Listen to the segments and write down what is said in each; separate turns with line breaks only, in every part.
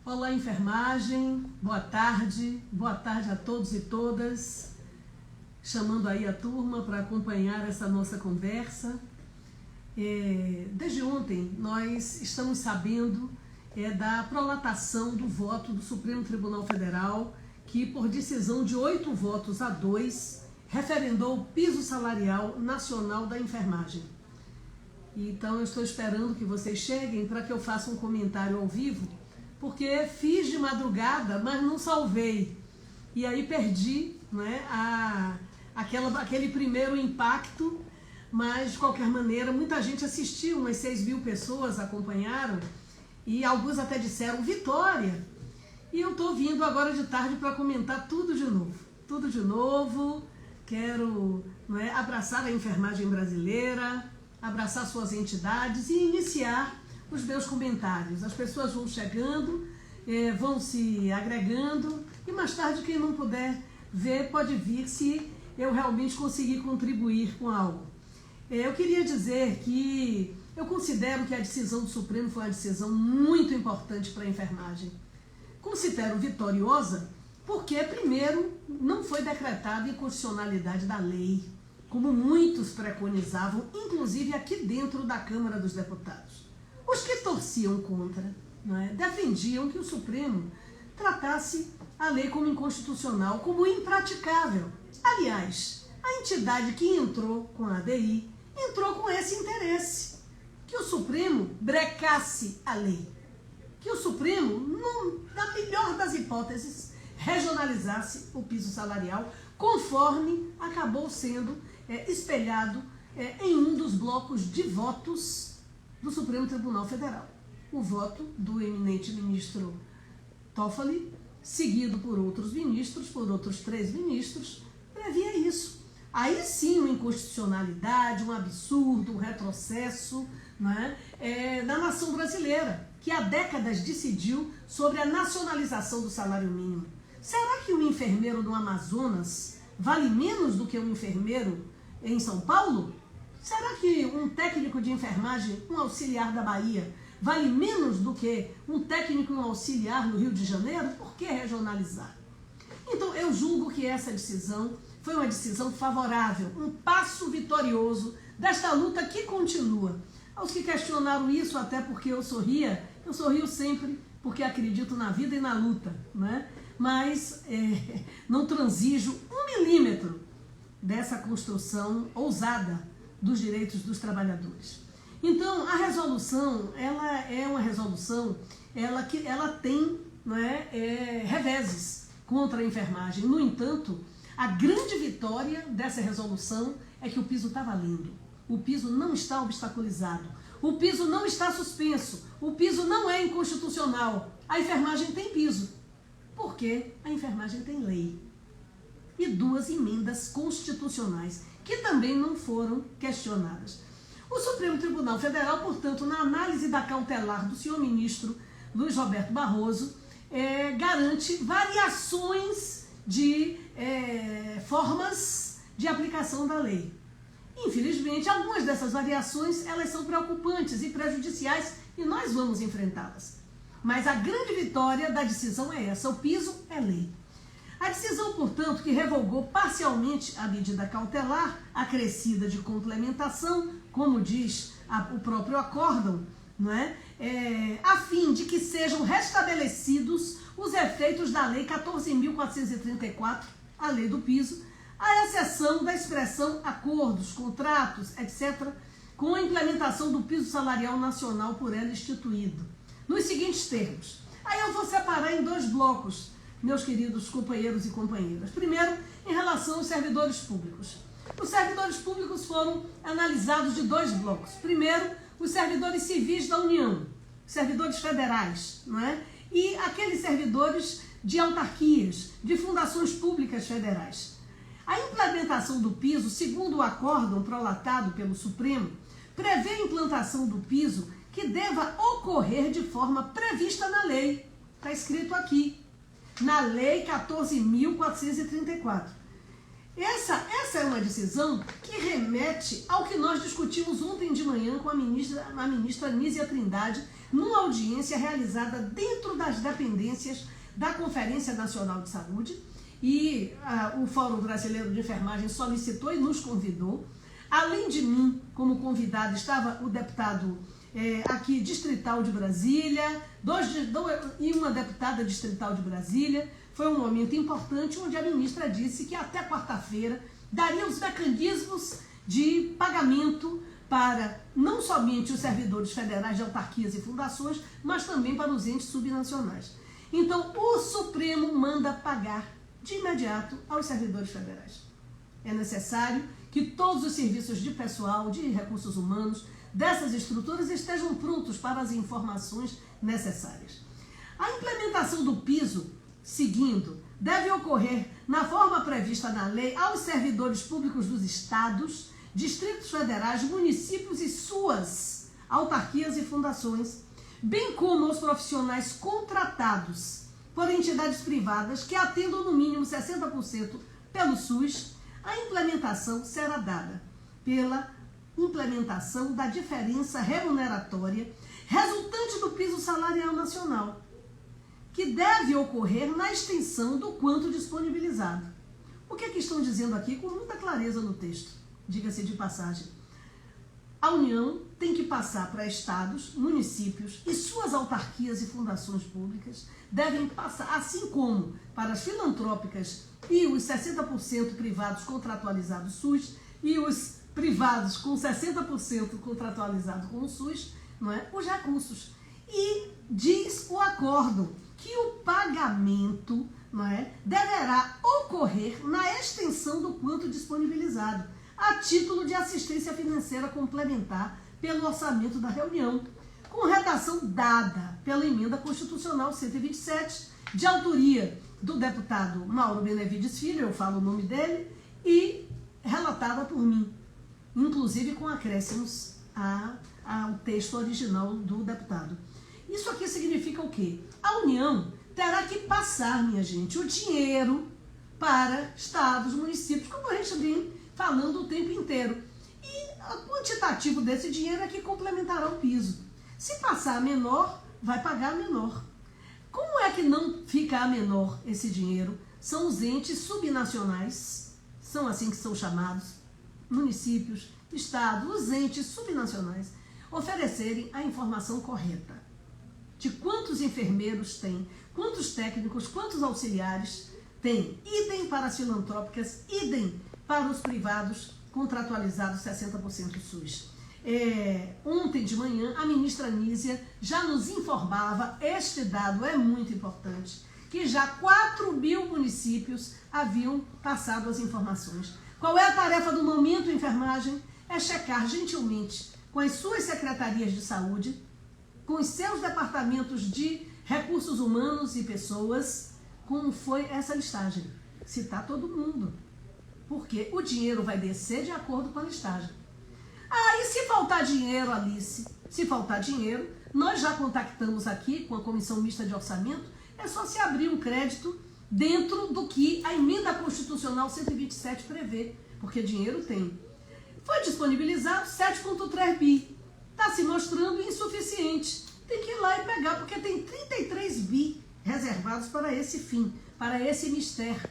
Olá, enfermagem, boa tarde a todos e todas. Chamando aí a turma para acompanhar essa nossa conversa. Desde ontem nós estamos sabendo da prolatação do voto do Supremo Tribunal Federal, que por decisão de 8-2, referendou o piso salarial nacional da enfermagem. Então eu estou esperando que vocês cheguem para que eu faça um comentário ao vivo, porque fiz de madrugada, mas não salvei. E aí perdi, né, aquele primeiro impacto, mas de qualquer maneira muita gente assistiu, umas 6.000 pessoas acompanharam e alguns até disseram vitória. E eu estou vindo agora de tarde para comentar tudo de novo. Quero, abraçar a enfermagem brasileira, abraçar suas entidades e iniciar os meus comentários. As pessoas vão chegando, vão se agregando e mais tarde quem não puder ver pode vir se eu realmente conseguir contribuir com algo. Eu queria dizer que eu considero que a decisão do Supremo foi uma decisão muito importante para a enfermagem. Considero vitoriosa porque, primeiro, não foi decretada a inconstitucionalidade da lei, como muitos preconizavam, inclusive aqui dentro da Câmara dos Deputados. Os que torciam contra, defendiam que o Supremo tratasse a lei como inconstitucional, como impraticável. Aliás, a entidade que entrou com a ADI entrou com esse interesse, que o Supremo brecasse a lei, que o Supremo, na melhor das hipóteses, regionalizasse o piso salarial, conforme acabou sendo espelhado em um dos blocos de votos do Supremo Tribunal Federal. O voto do eminente ministro Toffoli, seguido por outros ministros, por outros 3 ministros, previa isso. Aí sim, uma inconstitucionalidade, um absurdo, um retrocesso na nação brasileira, que há décadas decidiu sobre a nacionalização do salário mínimo. Será que um enfermeiro no Amazonas vale menos do que um enfermeiro em São Paulo? Será que um técnico de enfermagem, um auxiliar da Bahia, vale menos do que um técnico e um auxiliar no Rio de Janeiro? Por que regionalizar? Então, eu julgo que essa decisão foi uma decisão favorável, um passo vitorioso desta luta que continua. Aos que questionaram isso, até porque eu sorrio sempre porque acredito na vida e na luta, mas não transijo 1 milímetro dessa construção ousada dos direitos dos trabalhadores. Então, a resolução, ela é uma resolução, ela tem reveses contra a enfermagem. No entanto, a grande vitória dessa resolução é que o piso está valendo. O piso não está obstaculizado. O piso não está suspenso. O piso não é inconstitucional. A enfermagem tem piso. Porque a enfermagem tem lei. E 2 emendas constitucionais, que também não foram questionadas. O Supremo Tribunal Federal, portanto, na análise da cautelar do senhor ministro Luiz Roberto Barroso, garante variações de formas de aplicação da lei. Infelizmente, algumas dessas variações elas são preocupantes e prejudiciais e nós vamos enfrentá-las. Mas a grande vitória da decisão é essa: o piso é lei. A decisão, portanto, que revogou parcialmente a medida cautelar, acrescida de complementação, como diz o próprio acórdão, a fim de que sejam restabelecidos os efeitos da Lei 14.434, a Lei do Piso, à exceção da expressão acordos, contratos, etc., com a implementação do piso salarial nacional por ela instituído, nos seguintes termos. Aí eu vou separar em 2 blocos, meus queridos companheiros e companheiras. Primeiro, em relação aos servidores públicos. Os servidores públicos foram analisados de 2 blocos. Primeiro, os servidores civis da União, servidores federais, e aqueles servidores de autarquias, de fundações públicas federais. A implementação do piso, segundo o acórdão prolatado pelo Supremo, prevê a implantação do piso que deva ocorrer de forma prevista na lei. Está escrito aqui, na Lei 14.434. Essa é uma decisão que remete ao que nós discutimos ontem de manhã com a ministra Nízia Trindade, numa audiência realizada dentro das dependências da Conferência Nacional de Saúde, e o Fórum Brasileiro de Enfermagem solicitou e nos convidou. Além de mim, como convidado, estava o deputado aqui distrital de Brasília, e uma deputada distrital de Brasília. Foi um momento importante onde a ministra disse que até quarta-feira daria os mecanismos de pagamento para não somente os servidores federais de autarquias e fundações, mas também para os entes subnacionais. Então, o Supremo manda pagar de imediato aos servidores federais. É necessário que todos os serviços de pessoal, de recursos humanos, dessas estruturas estejam prontos para as informações necessárias. A implementação do piso, seguindo, deve ocorrer na forma prevista na lei aos servidores públicos dos estados, distritos federais, municípios e suas autarquias e fundações, bem como aos profissionais contratados por entidades privadas que atendam no mínimo 60% pelo SUS. A implementação será dada pela implementação da diferença remuneratória resultante do piso salarial nacional, que deve ocorrer na extensão do quanto disponibilizado. O que é que estão dizendo aqui com muita clareza no texto? Diga-se de passagem. A União tem que passar para estados, municípios e suas autarquias e fundações públicas, devem passar, assim como para as filantrópicas e os 60% privados contratualizados SUS e os privados com 60% contratualizado com o SUS, não é? Os recursos. E diz o acordo que o pagamento, não é, deverá ocorrer na extensão do quanto disponibilizado, a título de assistência financeira complementar pelo orçamento da reunião, com redação dada pela Emenda Constitucional 127, de autoria do deputado Mauro Benevides Filho, eu falo o nome dele, e relatada por mim, inclusive com acréscimos ao texto original do deputado. Isso aqui significa o quê? A União terá que passar, minha gente, o dinheiro para estados, municípios, como a gente vem falando o tempo inteiro. E o quantitativo desse dinheiro é que complementará o piso. Se passar a menor, vai pagar a menor. Como é que não fica a menor esse dinheiro? São os entes subnacionais, são assim que são chamados, municípios, estados, os entes subnacionais, oferecerem a informação correta de quantos enfermeiros tem, quantos técnicos, quantos auxiliares tem. Idem para as filantrópicas, idem para os privados contratualizados 60% SUS. Ontem de manhã, a ministra Nízia já nos informava, este dado é muito importante, que já 4 mil municípios haviam passado as informações. Qual é a tarefa do momento, enfermagem? É checar gentilmente com as suas secretarias de saúde, com os seus departamentos de recursos humanos e pessoas, como foi essa listagem. Citar todo mundo. Porque o dinheiro vai descer de acordo com a listagem. E se faltar dinheiro, Alice, se faltar dinheiro, nós já contactamos aqui com a Comissão Mista de Orçamento, é só se abrir um crédito dentro do que a Emenda Constitucional 127 prevê, porque dinheiro tem. Foi disponibilizado 7,3 bi. Está se mostrando insuficiente. Tem que ir lá e pegar, porque tem 33 bi reservados para esse fim, para esse mistério.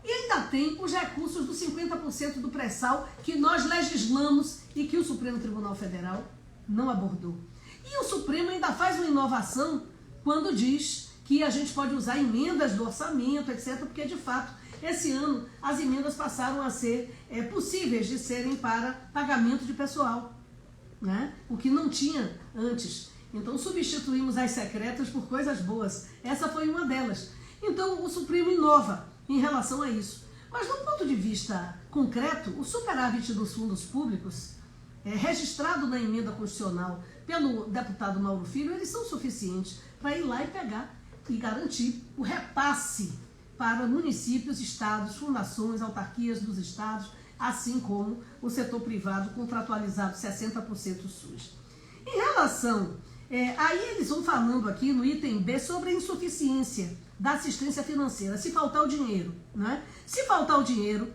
E ainda tem os recursos dos 50% do pré-sal que nós legislamos e que o Supremo Tribunal Federal não abordou. E o Supremo ainda faz uma inovação quando diz que a gente pode usar emendas do orçamento, etc., porque de fato, esse ano, as emendas passaram a ser possíveis de serem para pagamento de pessoal, né? O que não tinha antes. Então substituímos as secretas por coisas boas. Essa foi uma delas. Então o Supremo inova em relação a isso. Mas do ponto de vista concreto, o superávit dos fundos públicos, registrado na emenda constitucional pelo deputado Mauro Filho, eles são suficientes para ir lá e pegar e garantir o repasse para municípios, estados, fundações, autarquias dos estados, assim como o setor privado contratualizado 60% SUS. Em relação, aí eles vão falando aqui no item B sobre a insuficiência da assistência financeira, se faltar o dinheiro, né? Se faltar o dinheiro,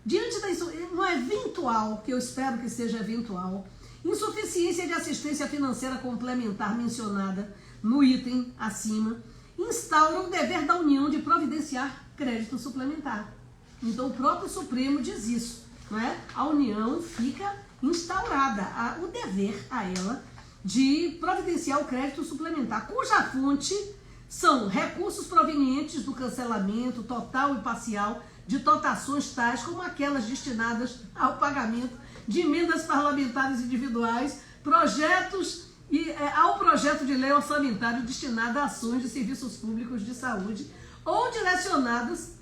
diante da não é eventual, que eu espero que seja eventual, insuficiência de assistência financeira complementar mencionada no item acima, instaura o dever da União de providenciar crédito suplementar. Então o próprio Supremo diz isso, não é? A União fica instaurada o dever a ela de providenciar o crédito suplementar, cuja fonte são recursos provenientes do cancelamento total e parcial de dotações tais como aquelas destinadas ao pagamento de emendas parlamentares individuais, projetos e ao projeto de lei orçamentário destinado a ações de serviços públicos de saúde ou direcionadas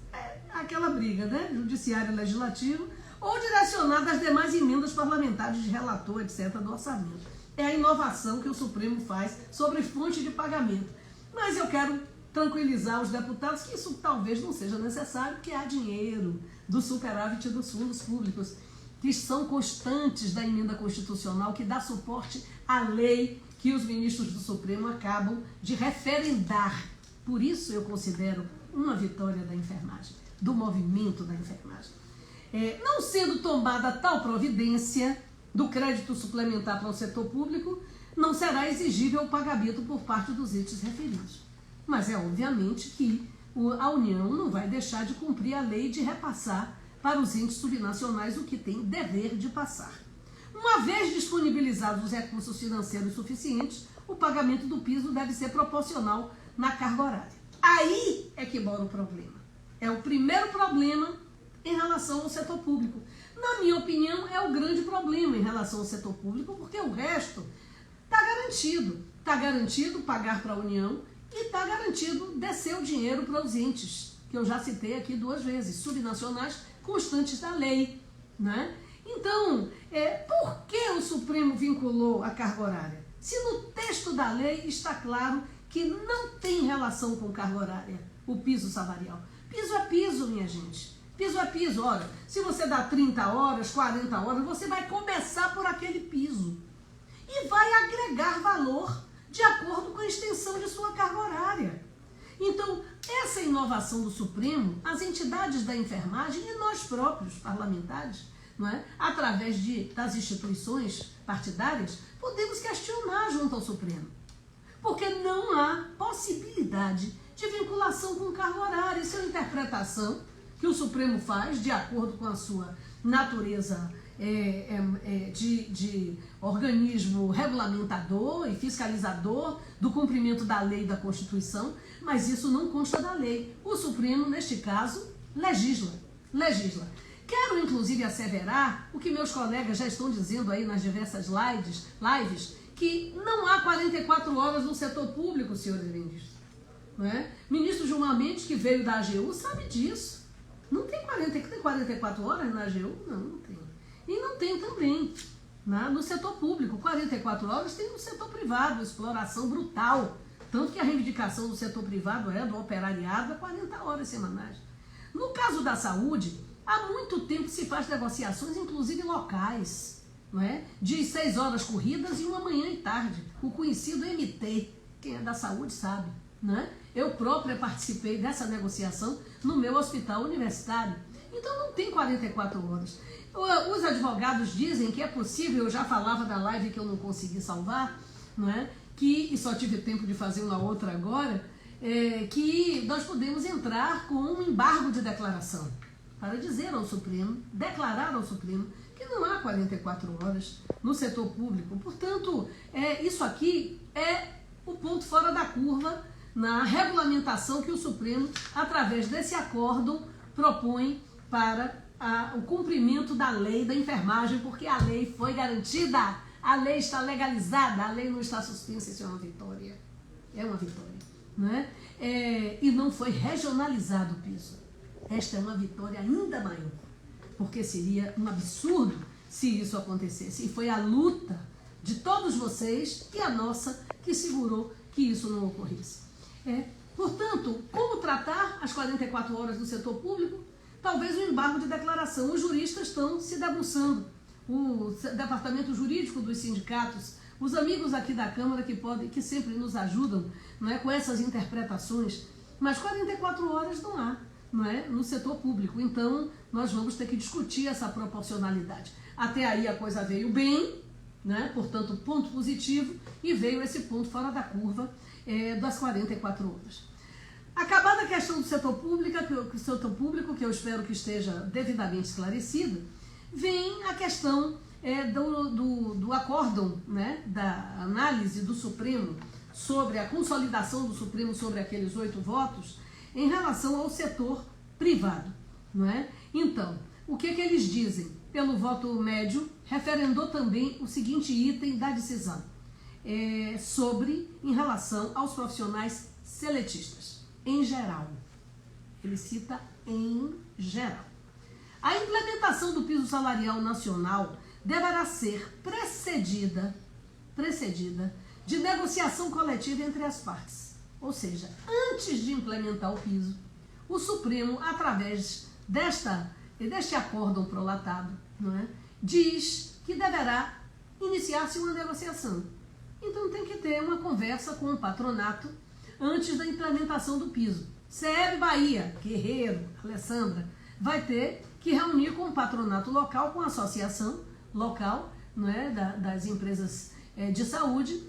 àquela briga, né, judiciário e legislativo, ou direcionadas às demais emendas parlamentares de relator, etc., do orçamento. É a inovação que o Supremo faz sobre fonte de pagamento. Mas eu quero tranquilizar os deputados que isso talvez não seja necessário, porque há dinheiro do superávit dos fundos públicos, que são constantes da emenda constitucional, que dá suporte à lei que os ministros do Supremo acabam de referendar. Por isso eu considero uma vitória da enfermagem, do movimento da enfermagem. Não sendo tomada tal providência do crédito suplementar para o setor público, não será exigível o pagamento por parte dos entes referidos. Mas é obviamente que a União não vai deixar de cumprir a lei de repassar para os entes subnacionais o que tem dever de passar. Uma vez disponibilizados os recursos financeiros suficientes, o pagamento do piso deve ser proporcional na carga horária. Aí é que mora o problema. É o primeiro problema em relação ao setor público. Na minha opinião, é o grande problema em relação ao setor público, porque o resto está garantido. Está garantido pagar para a União e está garantido descer o dinheiro para os entes, que eu já citei aqui 2 vezes, subnacionais constantes da lei, né? Então, por que o Supremo vinculou a carga horária? Se no texto da lei está claro que não tem relação com carga horária, o piso salarial. Piso é piso, minha gente. Piso é piso. Ora, se você dá 30 horas, 40 horas, você vai começar por aquele piso e vai agregar valor de acordo com a extensão de sua carga horária. Então, essa inovação do Supremo, as entidades da enfermagem e nós próprios, parlamentares, não é? Através das instituições partidárias, podemos questionar junto ao Supremo. Porque não há possibilidade de vinculação com carga horária. Isso é uma interpretação que o Supremo faz de acordo com a sua natureza de organismo regulamentador e fiscalizador do cumprimento da lei e da Constituição, mas isso não consta da lei. O Supremo, neste caso, legisla. Quero, inclusive, asseverar o que meus colegas já estão dizendo aí nas diversas lives, que não há 44 horas no setor público, senhores ministros. Não é? Ministro Gilmar Mendes, que veio da AGU, sabe disso. Não tem 44 horas na AGU? Não tem. E não tem também no setor público. 44 horas tem no setor privado, exploração brutal. Tanto que a reivindicação do setor privado do operariado 40 horas semanais. No caso da saúde, há muito tempo se faz negociações, inclusive locais, não é? De 6 horas corridas e uma manhã e tarde. O conhecido MT, quem é da saúde sabe, né? Eu própria participei dessa negociação no meu hospital universitário. Então não tem 44 horas. Os advogados dizem que é possível, eu já falava da live que eu não consegui salvar, não é? E só tive tempo de fazer uma outra agora, que nós podemos entrar com um embargo de declaração para dizer ao Supremo, declarar ao Supremo que não há 44 horas no setor público. Portanto, isso aqui é o ponto fora da curva na regulamentação que o Supremo, através desse acordo, propõe para o cumprimento da lei da enfermagem, porque a lei foi garantida, a lei está legalizada, a lei não está suspensa. Isso é uma vitória. É uma vitória. Né? E não foi regionalizado o piso. Esta é uma vitória ainda maior, porque seria um absurdo se isso acontecesse. E foi a luta de todos vocês e a nossa que segurou que isso não ocorresse. Portanto, como tratar as 44 horas do setor público? Talvez um embargo de declaração. Os juristas estão se debruçando. O departamento jurídico dos sindicatos, os amigos aqui da Câmara que sempre nos ajudam, não é, com essas interpretações. Mas 44 horas não há. não é, no setor público. Então, nós vamos ter que discutir essa proporcionalidade. Até aí a coisa veio bem, né? Portanto, ponto positivo, e veio esse ponto fora da curva das 44 horas. Acabada a questão do setor público, que eu espero que esteja devidamente esclarecida, vem a questão do acórdão, né, da análise do Supremo sobre a consolidação do Supremo sobre aqueles 8 votos em relação ao setor privado, não é? Então, o que eles dizem? Pelo voto médio, referendou também o seguinte item da decisão, em relação aos profissionais seletistas, em geral. Ele cita em geral. A implementação do piso salarial nacional deverá ser precedida de negociação coletiva entre as partes. Ou seja, antes de implementar o piso, o Supremo, através deste acórdão prolatado, não é, diz que deverá iniciar-se uma negociação. Então tem que ter uma conversa com o patronato antes da implementação do piso. CEB Bahia, Guerreiro, Alessandra, vai ter que reunir com o patronato local, com a associação local, não é, das empresas de saúde,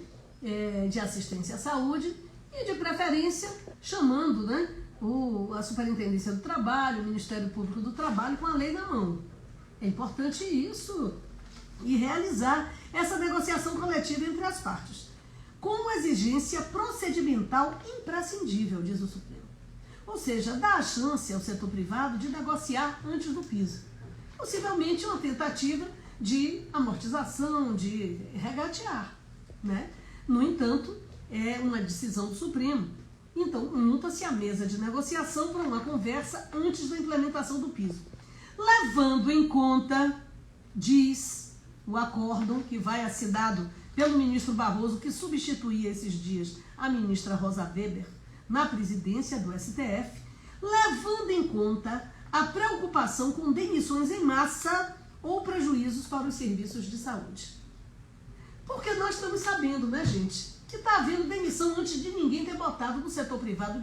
de assistência à saúde, e de preferência chamando, né, a Superintendência do Trabalho, o Ministério Público do Trabalho, com a lei na mão. É importante isso, e realizar essa negociação coletiva entre as partes, com uma exigência procedimental imprescindível, diz o Supremo. Ou seja, dá a chance ao setor privado de negociar antes do piso. Possivelmente uma tentativa de amortização, de regatear, né? No entanto, é uma decisão do Supremo. Então, monta-se a mesa de negociação para uma conversa antes da implementação do piso. Levando em conta, diz o acórdão que vai assinado pelo ministro Barroso, que substituía esses dias a ministra Rosa Weber na presidência do STF, levando em conta a preocupação com demissões em massa ou prejuízos para os serviços de saúde. Porque nós estamos sabendo, né, gente, que está havendo demissão antes de ninguém ter botado no setor privado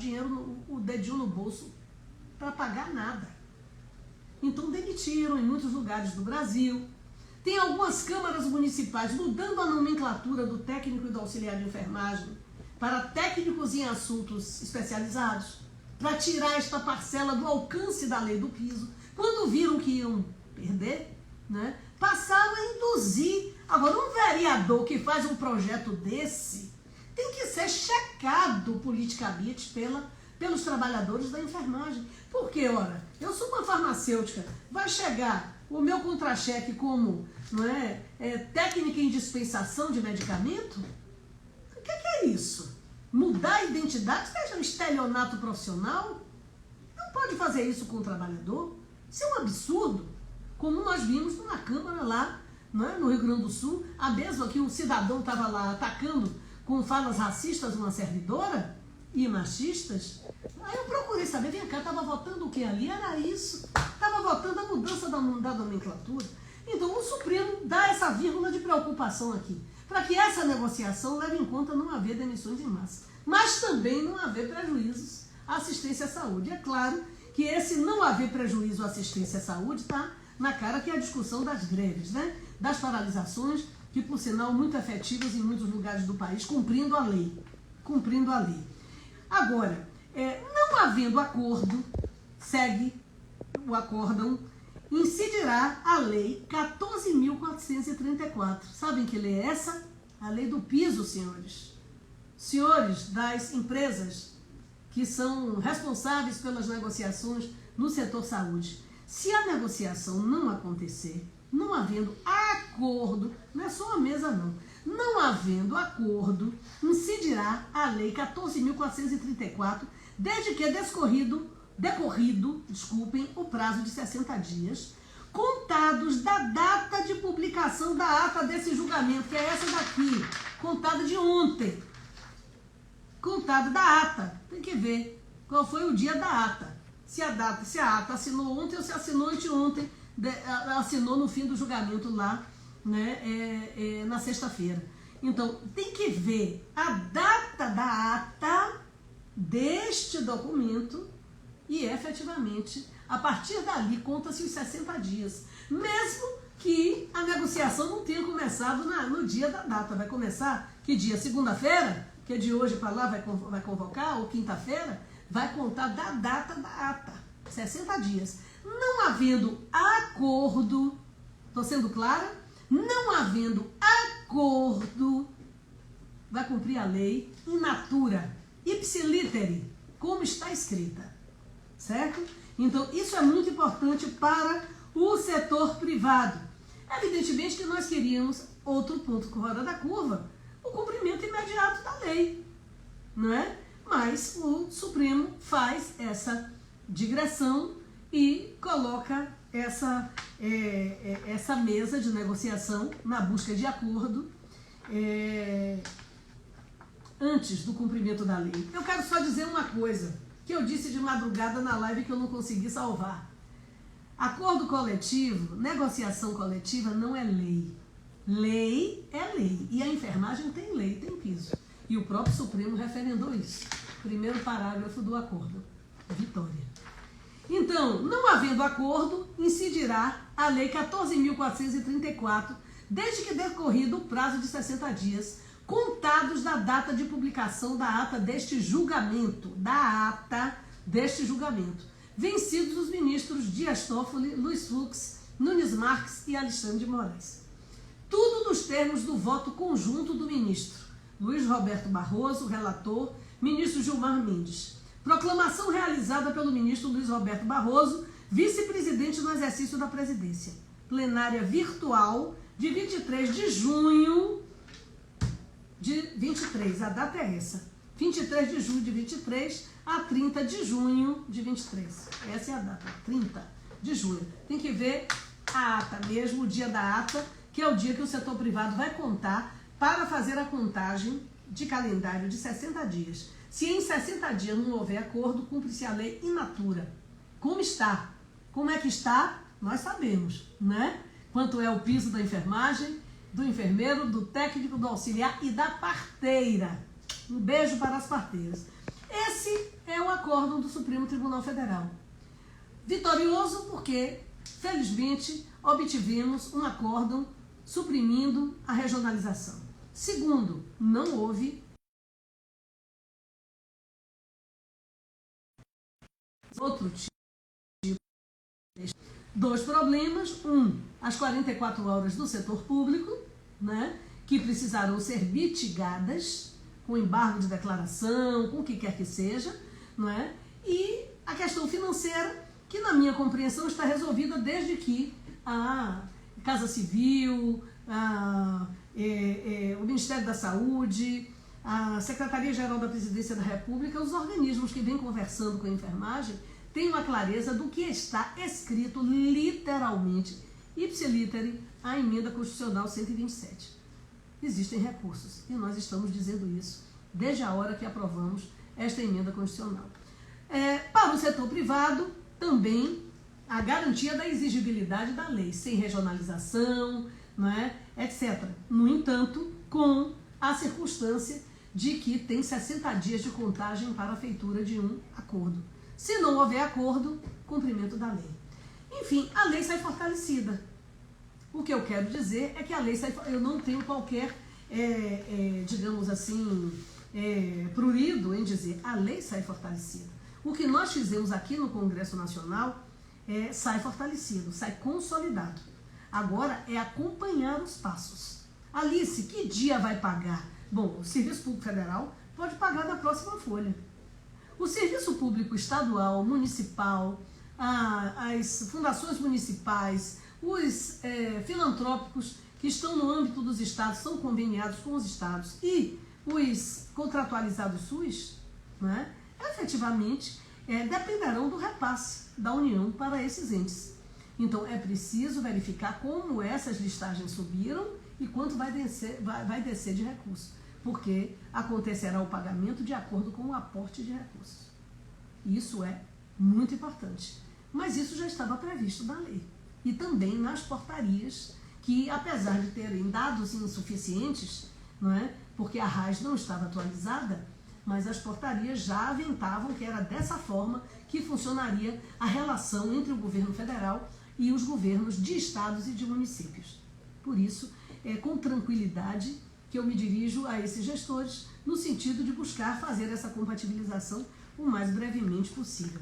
o dedinho no bolso para pagar nada. Então demitiram em muitos lugares do Brasil. Tem algumas câmaras municipais mudando a nomenclatura do técnico e do auxiliar de enfermagem para técnicos em assuntos especializados, para tirar esta parcela do alcance da lei do piso. Quando viram que iam perder, né, passaram a induzir. Agora, um vereador que faz um projeto desse tem que ser checado politicamente pelos trabalhadores da enfermagem. Porque, ora, eu sou uma farmacêutica, vai chegar o meu contra-cheque como, não técnica em dispensação de medicamento? O que é isso? Mudar a identidade, seja um estelionato profissional? Não pode fazer isso com o trabalhador. Isso é um absurdo. Como nós vimos numa Câmara lá, no Rio Grande do Sul, a mesma que um cidadão estava lá atacando com falas racistas uma servidora e machistas. Aí eu procurei saber, vem cá, estava votando o que ali? Era isso. Estava votando a mudança da nomenclatura. Então o Supremo dá essa vírgula de preocupação aqui, para que essa negociação leve em conta não haver demissões em massa, mas também não haver prejuízos à assistência à saúde. É claro que esse não haver prejuízo à assistência à saúde está na cara, que é a discussão das greves, né? Das paralisações, que por sinal muito efetivas em muitos lugares do país, cumprindo a lei. Agora, não havendo acordo, segue o acórdão, incidirá a lei 14.434. Sabem que lei é essa? A lei do piso, senhores. Senhores das empresas que são responsáveis pelas negociações no setor saúde. Se a negociação não acontecer, não havendo acordo, não é só a mesa não havendo acordo, incidirá a lei 14.434, desde que decorrido o prazo de 60 dias, contados da data de publicação da ata desse julgamento, que é essa daqui, contada de ontem. Contada da ata. Tem que ver qual foi o dia da ata. Se a ata assinou ontem ou se assinou anteontem, assinou no fim do julgamento lá, né, na sexta-feira. Então, tem que ver a data da ata deste documento E efetivamente, a partir dali, conta-se os 60 dias. Mesmo que a negociação não tenha começado no dia da data. Vai começar, que dia? Segunda-feira? Que é de hoje para lá vai convocar, ou quinta-feira? Vai contar da data da ata. 60 dias. Não havendo acordo, estou sendo clara? Não havendo acordo, vai cumprir a lei in natura, ipsiliteri, como está escrita. Certo? Então, isso é muito importante para o setor privado. Evidentemente que nós queríamos, outro ponto fora da curva, o cumprimento imediato da lei, não é? Mas o Supremo faz essa digressão e coloca essa mesa de negociação na busca de acordo antes do cumprimento da lei. Eu quero só dizer uma coisa que eu disse de madrugada na live que eu não consegui salvar. Acordo coletivo, negociação coletiva não é lei. Lei é lei. E a enfermagem tem lei, tem piso. E o próprio Supremo referendou isso. Primeiro parágrafo do acordo. Vitória. Então, não havendo acordo, incidirá a Lei 14.434, desde que decorrido o prazo de 60 dias, contados da data de publicação da ata deste julgamento, vencidos os ministros Dias Toffoli, Luiz Fux, Nunes Marques e Alexandre de Moraes. Tudo nos termos do voto conjunto do ministro Luiz Roberto Barroso, relator, ministro Gilmar Mendes. Proclamação realizada pelo ministro Luiz Roberto Barroso, vice-presidente no exercício da presidência. Plenária virtual de 23 de junho de 23, a data é essa. 23 de junho de 23 a 30 de junho de 23. Essa é a data, 30 de junho. Tem que ver a ata mesmo, o dia da ata, que é o dia que o setor privado vai contar para fazer a contagem de calendário de 60 dias. Se em 60 dias não houver acordo, cumpre-se a lei in natura. Como está? Como é que está? Nós sabemos, né? Quanto é o piso da enfermagem, do enfermeiro, do técnico, do auxiliar e da parteira. Um beijo para as parteiras. Esse é o acórdão do Supremo Tribunal Federal. Vitorioso porque, felizmente, obtivemos um acórdão suprimindo a regionalização. Segundo, não houve outro tipo. Dois problemas. As 44 horas do setor público, né, que precisaram ser mitigadas com embargo de declaração, com o que quer que seja, não é? E a questão financeira, que na minha compreensão está resolvida desde que a Casa Civil, o Ministério da Saúde, a Secretaria-Geral da Presidência da República, os organismos que vêm conversando com a enfermagem, têm uma clareza do que está escrito literalmente, ipsiliteri, a emenda constitucional 127. Existem recursos e nós estamos dizendo isso desde a hora que aprovamos esta emenda constitucional. Para o setor privado, também a garantia da exigibilidade da lei, sem regionalização, não é, etc. No entanto, com a circunstância de que tem 60 dias de contagem para a feitura de um acordo. Se não houver acordo, cumprimento da lei. Enfim, a lei sai fortalecida. O que eu quero dizer é que a lei sai... Eu não tenho qualquer, digamos assim, prurido em dizer a lei sai fortalecida. O que nós fizemos aqui no Congresso Nacional sai fortalecido, sai consolidado. Agora é acompanhar os passos. Alice, que dia vai pagar? Bom, o Serviço Público Federal pode pagar na próxima folha. O Serviço Público Estadual, Municipal, as fundações municipais, os filantrópicos que estão no âmbito dos estados, são conveniados com os estados, e os contratualizados SUS, né, efetivamente dependerão do repasse da União para esses entes. Então é preciso verificar como essas listagens subiram e quanto vai descer de recurso, porque acontecerá o pagamento de acordo com o aporte de recursos. Isso é muito importante. Mas isso já estava previsto na lei. E também nas portarias, que apesar de terem dados insuficientes, não é? Porque a RAS não estava atualizada, mas as portarias já aventavam que era dessa forma que funcionaria a relação entre o governo federal e os governos de estados e de municípios. Por isso, é com tranquilidade que eu me dirijo a esses gestores no sentido de buscar fazer essa compatibilização o mais brevemente possível.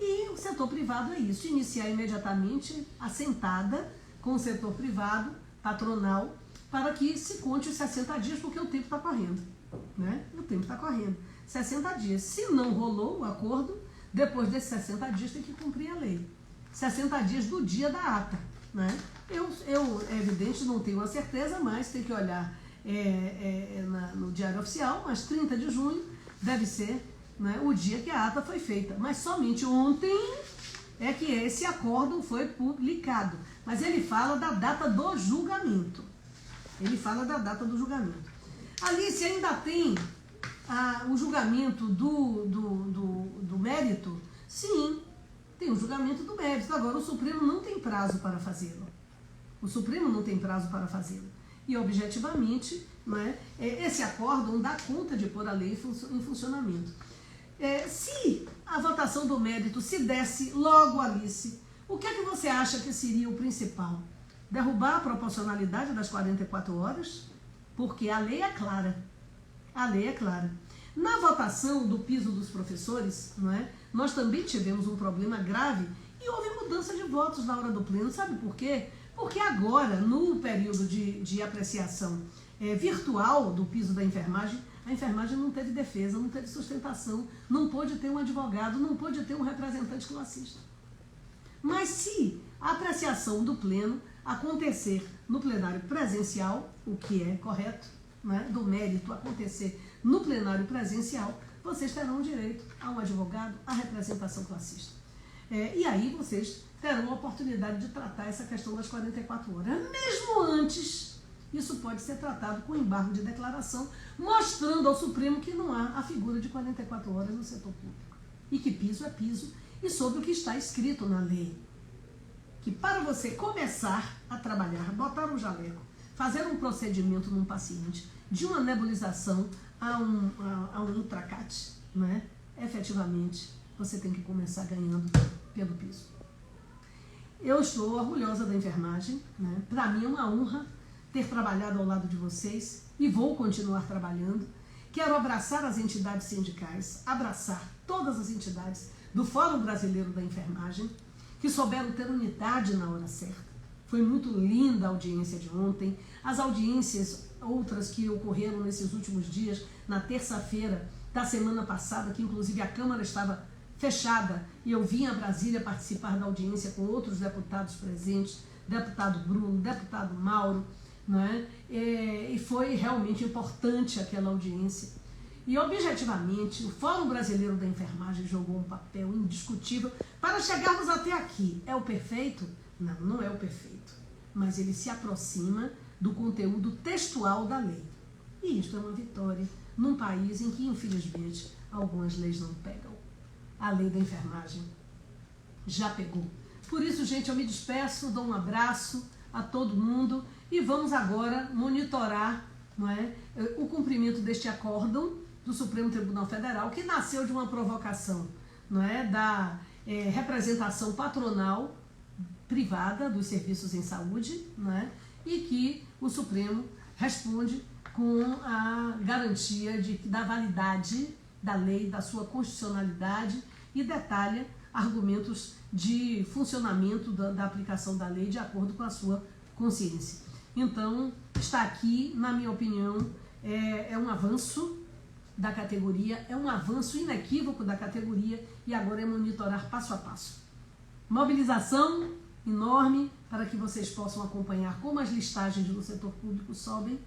E o setor privado é isso, iniciar imediatamente a sentada com o setor privado, patronal, para que se conte os 60 dias, porque o tempo está correndo, né? O tempo está correndo. 60 dias. Se não rolou o acordo, depois desses 60 dias tem que cumprir a lei. 60 dias do dia da ata, né? Eu é evidente, não tenho a certeza, mas tem que olhar no Diário Oficial, mas 30 de junho deve ser, né, o dia que a ata foi feita. Mas somente ontem é que esse acórdão foi publicado. Mas ele fala da data do julgamento. Ele fala da data do julgamento. Alice, ainda tem o julgamento do mérito? Sim, tem o julgamento do mérito. Agora, o Supremo não tem prazo para fazê-lo. O Supremo não tem prazo para fazê-lo. E, objetivamente, né, esse acórdão dá conta de pôr a lei em funcionamento. Se a votação do mérito se desse logo, Alice, o que é que você acha que seria o principal? Derrubar a proporcionalidade das 44 horas? Porque a lei é clara. A lei é clara. Na votação do piso dos professores, não é, nós também tivemos um problema grave e houve mudança de votos na hora do pleno. Sabe por quê? Porque agora, no período de apreciação virtual do piso da enfermagem, a enfermagem não teve defesa, não teve sustentação, não pôde ter um advogado, não pôde ter um representante classista. Mas se a apreciação do pleno acontecer no plenário presencial, o que é correto, né, do mérito acontecer no plenário presencial, vocês terão direito a um advogado, a representação classista. E aí vocês terão a oportunidade de tratar essa questão das 44 horas. Mesmo antes, isso pode ser tratado com embargo de declaração, mostrando ao Supremo que não há a figura de 44 horas no setor público. E que piso é piso, e sobre o que está escrito na lei. Que para você começar a trabalhar, botar um jaleco, fazer um procedimento num paciente, de uma nebulização a um ultracate, né? Efetivamente, você tem que começar ganhando pelo piso. Eu estou orgulhosa da enfermagem, né? Para mim é uma honra ter trabalhado ao lado de vocês e vou continuar trabalhando. Quero abraçar as entidades sindicais, abraçar todas as entidades do Fórum Brasileiro da Enfermagem, que souberam ter unidade na hora certa. Foi muito linda a audiência de ontem, as audiências outras que ocorreram nesses últimos dias, na terça-feira da semana passada, que inclusive a Câmara estava fechada, e eu vim a Brasília participar da audiência com outros deputados presentes, deputado Bruno, deputado Mauro, né? E foi realmente importante aquela audiência. E, objetivamente, o Fórum Brasileiro da Enfermagem jogou um papel indiscutível para chegarmos até aqui. É o perfeito? Não, não é o perfeito. Mas ele se aproxima do conteúdo textual da lei. E isto é uma vitória num país em que, infelizmente, algumas leis não pegam. A lei da enfermagem já pegou. Por isso, gente, eu me despeço, dou um abraço a todo mundo e vamos agora monitorar, não é, o cumprimento deste acórdão do Supremo Tribunal Federal, que nasceu de uma provocação, não é, da representação patronal privada dos serviços em saúde, não é, e que o Supremo responde com a garantia da validade da lei, da sua constitucionalidade, e detalha argumentos de funcionamento da aplicação da lei de acordo com a sua consciência. Então, está aqui, na minha opinião, é um avanço da categoria, é um avanço inequívoco da categoria, e agora é monitorar passo a passo. Mobilização enorme para que vocês possam acompanhar como as listagens do setor público sobem,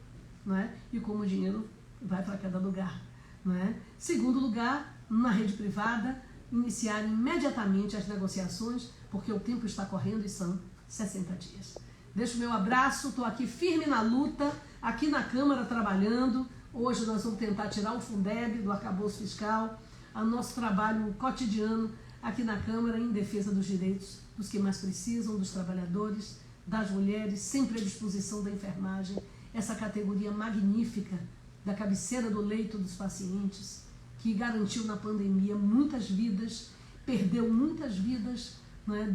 não é? E como o dinheiro vai para cada lugar. Não é? Segundo lugar, na rede privada, iniciar imediatamente as negociações, porque o tempo está correndo e são 60 dias. Deixo o meu abraço, estou aqui firme na luta, aqui na Câmara trabalhando. Hoje nós vamos tentar tirar o Fundeb do arcabouço fiscal, o nosso trabalho cotidiano aqui na Câmara em defesa dos direitos dos que mais precisam, dos trabalhadores, das mulheres, sempre à disposição da enfermagem, essa categoria magnífica da cabeceira do leito dos pacientes, que garantiu na pandemia muitas vidas, perdeu muitas vidas, né,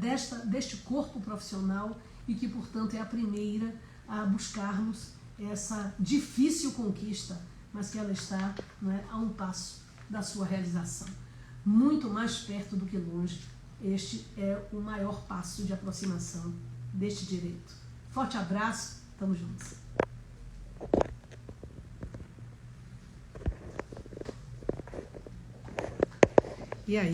deste corpo profissional e que, portanto, é a primeira a buscarmos essa difícil conquista, mas que ela está, né, a um passo da sua realização. Muito mais perto do que longe, este é o maior passo de aproximação deste direito. Forte abraço, tamo juntos. E aí?